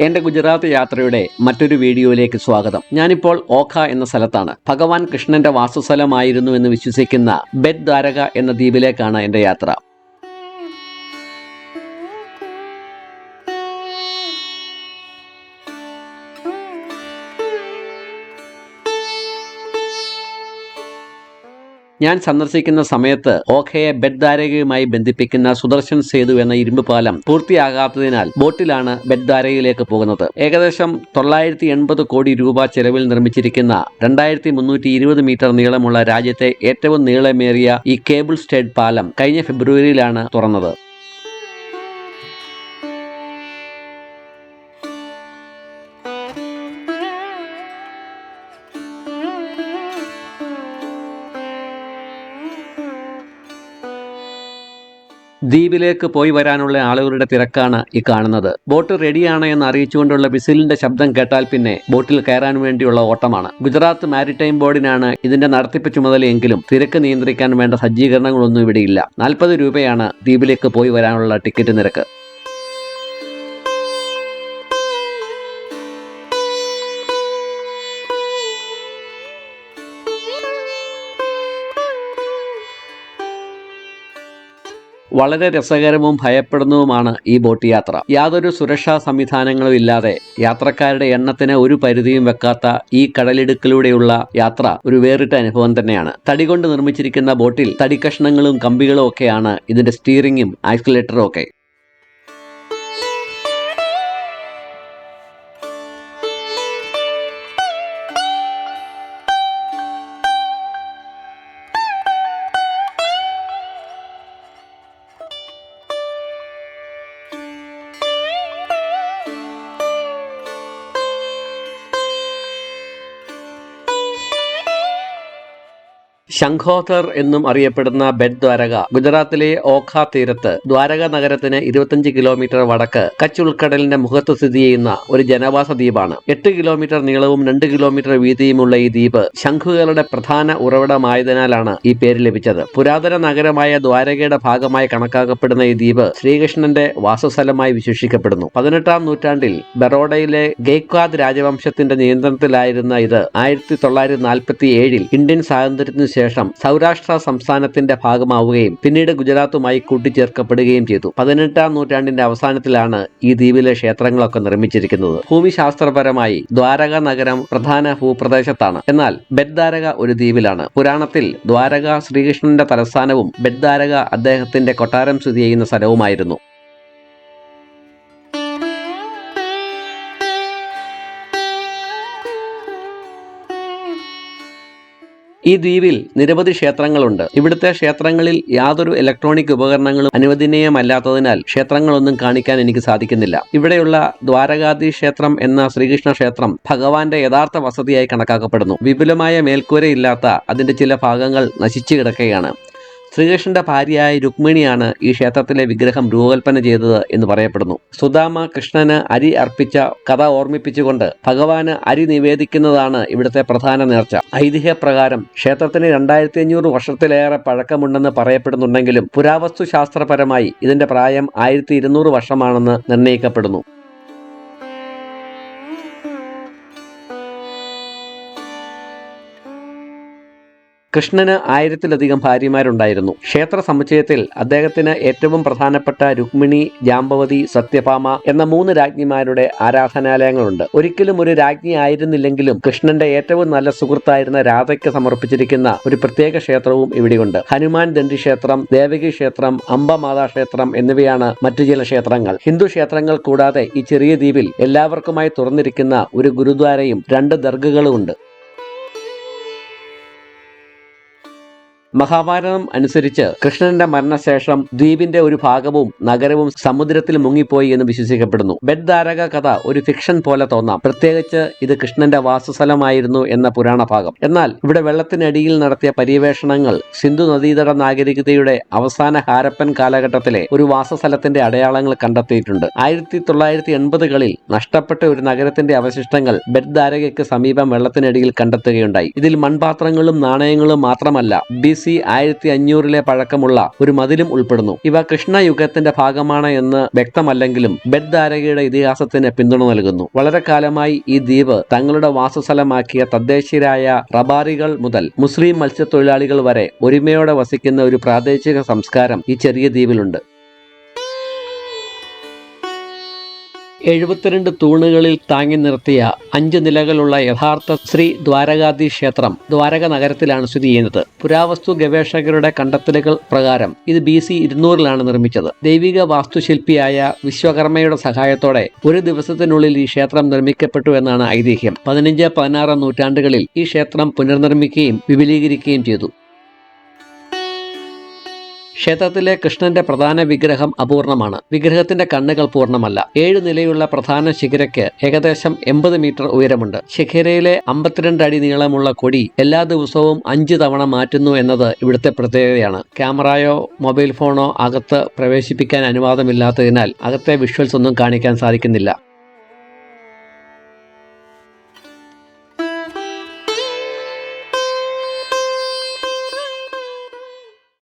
എന്റെ ഗുജറാത്ത് യാത്രയുടെ മറ്റൊരു വീഡിയോയിലേക്ക് സ്വാഗതം. ഞാനിപ്പോൾ ഓഖ എന്ന സ്ഥലത്താണ്. ഭഗവാൻ കൃഷ്ണന്റെ വാസസ്ഥലമായിരുന്നു എന്ന് വിശ്വസിക്കുന്ന ബെറ്റ് ദ്വാരക എന്ന ദ്വീപിലേക്കാണ് എന്റെ യാത്ര. ഞാൻ സന്ദർശിക്കുന്ന സമയത്ത് ഓഖയെ ബെറ്റ് ദ്വാരകയുമായി ബന്ധിപ്പിക്കുന്ന സുദർശൻ സേതു എന്ന ഇരുമ്പ് പാലം പൂർത്തിയാകാത്തതിനാൽ ബോട്ടിലാണ് ബെറ്റ് ദ്വാരകയിലേക്ക് പോകുന്നത്. ഏകദേശം 980 കോടി രൂപ ചെലവിൽ നിർമ്മിച്ചിരിക്കുന്ന 2320 മീറ്റർ നീളമുള്ള രാജ്യത്തെ ഏറ്റവും നീളമേറിയ ഈ കേബിൾ സ്റ്റേഡ് പാലം കഴിഞ്ഞ ഫെബ്രുവരിയിലാണ് തുറന്നത്. ദ്വീപിലേക്ക് പോയി വരാനുള്ള ആളുകളുടെ തിരക്കാണ് ഈ കാണുന്നത്. ബോട്ട് റെഡിയാണ് എന്ന് അറിയിച്ചുകൊണ്ടുള്ള വിസിലിന്റെ ശബ്ദം കേട്ടാൽ പിന്നെ ബോട്ടിൽ കയറാൻ വേണ്ടിയുള്ള ഓട്ടമാണ്. ഗുജറാത്ത് മാരിടൈം ബോർഡിനാണ് ഇതിന്റെ നടത്തിപ്പ് ചുമതലയെങ്കിലും തിരക്ക് നിയന്ത്രിക്കാൻ വേണ്ട സജ്ജീകരണങ്ങളൊന്നും ഇവിടെയില്ല. 40 രൂപയാണ് ദ്വീപിലേക്ക് പോയി വരാനുള്ള ടിക്കറ്റ് നിരക്ക്. വളരെ രസകരവും ഭയപ്പെടുന്നതുമാണ് ഈ ബോട്ട് യാത്ര. യാതൊരു സുരക്ഷാ സംവിധാനങ്ങളും ഇല്ലാതെ യാത്രക്കാരുടെ എണ്ണത്തിന് ഒരു പരിധിയും വെക്കാത്ത ഈ കടലിടുക്കിലൂടെയുള്ള യാത്ര ഒരു വേറിട്ട അനുഭവം തന്നെയാണ്. തടി കൊണ്ട് നിർമ്മിച്ചിരിക്കുന്ന ബോട്ടിൽ തടിക്കഷ്ണങ്ങളും കമ്പികളും ഒക്കെയാണ് ഇതിന്റെ സ്റ്റീറിംഗും ആക്സിലേറ്ററും ഒക്കെ. ശംഖോധർ എന്നും അറിയപ്പെടുന്ന ബെറ്റ് ദ്വാരക ഗുജറാത്തിലെ ഓഖ തീരത്ത് ദ്വാരക നഗരത്തിന് 25 കിലോമീറ്റർ വടക്ക് കച്ച് ഉൾക്കടലിന്റെ മുഖത്ത് സ്ഥിതി ചെയ്യുന്ന ഒരു ജനവാസ ദ്വീപാണ്. 8 കിലോമീറ്റർ നീളവും 2 കിലോമീറ്റർ വീതിയുമുള്ള ഈ ദ്വീപ് ശംഖുകളുടെ പ്രധാന ഉറവിടമായതിനാലാണ് ഈ പേര് ലഭിച്ചത്. പുരാതന നഗരമായ ദ്വാരകയുടെ ഭാഗമായി കണക്കാക്കപ്പെടുന്ന ഈ ദ്വീപ് ശ്രീകൃഷ്ണന്റെ വാസസ്ഥലമായി വിശേഷിക്കപ്പെടുന്നു. 18-ാം നൂറ്റാണ്ടിൽ ബറോഡയിലെ ഗെയ്ക്വാദ് രാജവംശത്തിന്റെ നിയന്ത്രണത്തിലായിരുന്ന ഇത് 1947 ഇന്ത്യൻ സ്വാതന്ത്ര്യത്തിന് ശേഷം സൗരാഷ്ട്ര സംസ്ഥാനത്തിന്റെ ഭാഗമാവുകയും പിന്നീട് ഗുജറാത്തുമായി കൂട്ടിച്ചേർക്കപ്പെടുകയും ചെയ്തു. 18-ാം നൂറ്റാണ്ടിന്റെ അവസാനത്തിലാണ് ഈ ദ്വീപിലെ ക്ഷേത്രങ്ങളൊക്കെ നിർമ്മിച്ചിരിക്കുന്നത്. ഭൂമിശാസ്ത്രപരമായി ദ്വാരക നഗരം പ്രധാന ഭൂപ്രദേശത്താണ്. എന്നാൽ ബെറ്റ് ദ്വാരക ഒരു ദ്വീപിലാണ്. പുരാണത്തിൽ ദ്വാരക ശ്രീകൃഷ്ണന്റെ തലസ്ഥാനവും ബെറ്റ് ദ്വാരക അദ്ദേഹത്തിന്റെ കൊട്ടാരം സ്ഥിതി ചെയ്യുന്ന സ്ഥലവുമായിരുന്നു. ഈ ദ്വീപിൽ നിരവധി ക്ഷേത്രങ്ങളുണ്ട്. ഇവിടുത്തെ ക്ഷേത്രങ്ങളിൽ യാതൊരു ഇലക്ട്രോണിക് ഉപകരണങ്ങളും അനുവദനീയമല്ലാത്തതിനാൽ ക്ഷേത്രങ്ങളൊന്നും കാണിക്കാൻ എനിക്ക് സാധിക്കുന്നില്ല. ഇവിടെയുള്ള ദ്വാരകാധി ക്ഷേത്രം എന്ന ശ്രീകൃഷ്ണ ക്ഷേത്രം ഭഗവാന്റെ യഥാർത്ഥ വസതിയായി കണക്കാക്കപ്പെടുന്നു. വിപുലമായ മേൽക്കൂരയില്ലാത്ത അതിന്റെ ചില ഭാഗങ്ങൾ നശിച്ചു കിടക്കുകയാണ്. ശ്രീകൃഷ്ണന്റെ ഭാര്യയായ രുക്മിണിയാണ് ഈ ക്ഷേത്രത്തിലെ വിഗ്രഹം രൂപകൽപ്പന ചെയ്തത് എന്ന് പറയപ്പെടുന്നു. സുദാമ കൃഷ്ണന് അരി അർപ്പിച്ച കഥ ഓർമ്മിപ്പിച്ചുകൊണ്ട് ഭഗവാന് അരി നിവേദിക്കുന്നതാണ് ഇവിടുത്തെ പ്രധാന നേർച്ച. ഐതിഹ്യപ്രകാരം ക്ഷേത്രത്തിന് 2500 വർഷത്തിലേറെ പഴക്കമുണ്ടെന്ന് പറയപ്പെടുന്നുണ്ടെങ്കിലും പുരാവസ്തു ശാസ്ത്രപരമായി ഇതിന്റെ പ്രായം 1200 വർഷമാണെന്ന് നിർണ്ണയിക്കപ്പെടുന്നു. കൃഷ്ണന് 1000-ലധികം ഭാര്യമാരുണ്ടായിരുന്നു. ക്ഷേത്ര സമുച്ചയത്തിൽ അദ്ദേഹത്തിന് ഏറ്റവും പ്രധാനപ്പെട്ട രുക്മിണി, ജാംബവതി, സത്യഭാമ എന്ന 3 രാജ്ഞിമാരുടെ ആരാധനാലയങ്ങളുണ്ട്. ഒരിക്കലും ഒരു രാജ്ഞി ആയിരുന്നില്ലെങ്കിലും കൃഷ്ണന്റെ ഏറ്റവും നല്ല സുഹൃത്തായിരുന്ന രാധയ്ക്ക് സമർപ്പിച്ചിരിക്കുന്ന ഒരു പ്രത്യേക ക്ഷേത്രവും ഇവിടെയുണ്ട്. ഹനുമാൻ ദണ്ഡി ക്ഷേത്രം, ദേവകി ക്ഷേത്രം, അംബമാതാ ക്ഷേത്രം എന്നിവയാണ് മറ്റു ചില ക്ഷേത്രങ്ങൾ. ഹിന്ദു ക്ഷേത്രങ്ങൾ കൂടാതെ ഈ ചെറിയ ദ്വീപിൽ എല്ലാവർക്കുമായി തുറന്നിരിക്കുന്ന ഒരു ഗുരുദ്വാരയും 2 ദർഗകളും ഉണ്ട്. മഹാഭാരതം അനുസരിച്ച് കൃഷ്ണന്റെ മരണശേഷം ദ്വീപിന്റെ ഒരു ഭാഗവും നഗരവും സമുദ്രത്തിൽ മുങ്ങിപ്പോയി എന്ന് വിശ്വസിക്കപ്പെടുന്നു. ബെറ്റ് ദ്വാരക കഥ ഒരു ഫിക്ഷൻ പോലെ തോന്നാം, പ്രത്യേകിച്ച് ഇത് കൃഷ്ണന്റെ വാസസ്ഥലമായിരുന്നു എന്ന പുരാണ ഭാഗം. എന്നാൽ ഇവിടെ വെള്ളത്തിനടിയിൽ നടത്തിയ പര്യവേഷണങ്ങൾ സിന്ധു നദീതട നാഗരികതയുടെ അവസാന ഹാരപ്പൻ കാലഘട്ടത്തിലെ ഒരു വാസസ്ഥലത്തിന്റെ അടയാളങ്ങൾ കണ്ടെത്തിയിട്ടുണ്ട്. 1980കളിൽ നഷ്ടപ്പെട്ട ഒരു നഗരത്തിന്റെ അവശിഷ്ടങ്ങൾ ബെറ്റ് ദ്വാരകയ്ക്ക് സമീപം വെള്ളത്തിനടിയിൽ കണ്ടെത്തുകയുണ്ടായി. ഇതിൽ മൺപാത്രങ്ങളും നാണയങ്ങളും മാത്രമല്ല BC BC 1500 പഴക്കമുള്ള ഒരു മതിലും ഉൾപ്പെടുന്നു. ഇവ കൃഷ്ണയുഗത്തിന്റെ ഭാഗമാണ് എന്ന് വ്യക്തമല്ലെങ്കിലും ബെത് ദ്വാരകയുടെ ഇതിഹാസത്തിന് പിന്തുണ നൽകുന്നു. വളരെ കാലമായി ഈ ദ്വീപ് തങ്ങളുടെ വാസസ്ഥലമാക്കിയ തദ്ദേശീയരായ റബാറികൾ മുതൽ മുസ്ലിം മത്സ്യത്തൊഴിലാളികൾ വരെ ഒരുമയോടെ വസിക്കുന്ന ഒരു പ്രാദേശിക സംസ്കാരം ഈ ചെറിയ ദ്വീപിലുണ്ട്. 72 തൂണുകളിൽ താങ്ങി നിർത്തിയ 5 നിലകളുള്ള യഥാർത്ഥ ശ്രീ ദ്വാരകാധീശ് ക്ഷേത്രം ദ്വാരക നഗരത്തിലാണ് സ്ഥിതി ചെയ്യുന്നത്. പുരാവസ്തു ഗവേഷകരുടെ കണ്ടെത്തലുകൾ പ്രകാരം ഇത് BC 200 നിർമ്മിച്ചത്. ദൈവിക വാസ്തുശില്പിയായ വിശ്വകർമ്മയുടെ സഹായത്തോടെ ഒരു ദിവസത്തിനുള്ളിൽ ഈ ക്ഷേത്രം നിർമ്മിക്കപ്പെട്ടു എന്നാണ് ഐതിഹ്യം. 15, 16 നൂറ്റാണ്ടുകളിൽ ഈ ക്ഷേത്രം പുനർനിർമ്മിക്കുകയും വിപുലീകരിക്കുകയും ചെയ്തു. ക്ഷേത്രത്തിലെ കൃഷ്ണന്റെ പ്രധാന വിഗ്രഹം അപൂർണമാണ്. വിഗ്രഹത്തിന്റെ കണ്ണുകൾ പൂർണ്ണമല്ല. 7 നിലയുള്ള പ്രധാന ശിഖരയ്ക്ക് ഏകദേശം 80 മീറ്റർ ഉയരമുണ്ട്. ശിഖരയിലെ 52 അടി നീളമുള്ള കൊടി എല്ലാ ദിവസവും 5 തവണ മാറ്റുന്നു എന്നത് ഇവിടുത്തെ പ്രത്യേകതയാണ്. ക്യാമറയോ മൊബൈൽ ഫോണോ അകത്ത് പ്രവേശിപ്പിക്കാൻ അനുവാദമില്ലാത്തതിനാൽ അകത്തെ വിഷ്വൽസ് ഒന്നും കാണിക്കാൻ സാധിക്കുന്നില്ല.